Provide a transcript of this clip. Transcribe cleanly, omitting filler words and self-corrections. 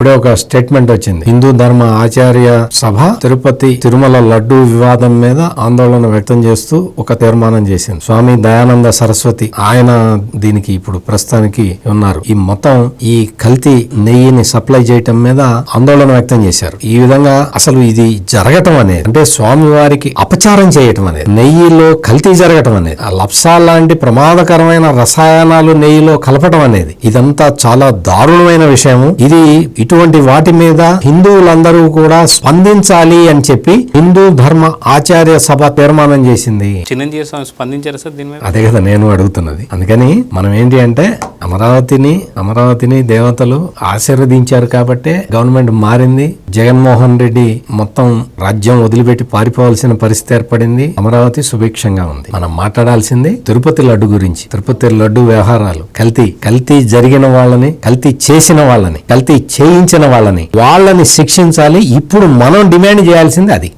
ఇప్పుడే ఒక స్టేట్మెంట్ వచ్చింది. హిందూ ధర్మ ఆచార్య సభ తిరుపతి తిరుమల లడ్డూ వివాదం మీద ఆందోళన వ్యక్తం చేస్తూ ఒక తీర్మానం చేసింది. స్వామి దయానంద సరస్వతి ఆయన దీనికి ఇప్పుడు ప్రస్తుతానికి ఉన్నారు. ఈ మొత్తం ఈ కల్తీ నెయ్యిని సప్లై చేయటం మీద ఆందోళన వ్యక్తం చేశారు. ఈ విధంగా అసలు ఇది జరగటం అనేది అంటే స్వామి వారికి అపచారం చేయటం అనేది, నెయ్యిలో కల్తీ జరగటం అనేది, ఆ లప్సా లాంటి ప్రమాదకరమైన రసాయనాలు నెయ్యిలో కలపటం అనేది ఇదంతా చాలా దారుణమైన విషయము. ఇది ఇటువంటి వాటి మీద హిందువులందరూ కూడా స్పందించాలి అని చెప్పి హిందూ ధర్మ ఆచార్య సభ తీర్మానం చేసింది. చిరంజీవి స్వామి స్పందించారు సార్ దీని మీద? అదే కదా నేను అడుగుతున్నది. అందుకని మనం ఏంటి అంటే అమరావతిని దేవతలు ఆశీర్వదించారు కాబట్టే గవర్నమెంట్ మారింది. జగన్మోహన్ రెడ్డి మొత్తం రాజ్యం వదిలిపెట్టి పారిపోవాల్సిన పరిస్థితి ఏర్పడింది. అమరావతి సుభిక్షంగా ఉంది. మనం మాట్లాడాల్సింది తిరుపతి లడ్డు గురించి. తిరుపతి లడ్డు వ్యవహారాలు కల్తీ జరిగిన వాళ్ళని, కల్తీ చేసిన వాళ్ళని, కల్తీ చేయించిన వాళ్ళని శిక్షించాలి. ఇప్పుడు మనం డిమాండ్ చేయాల్సింది అది.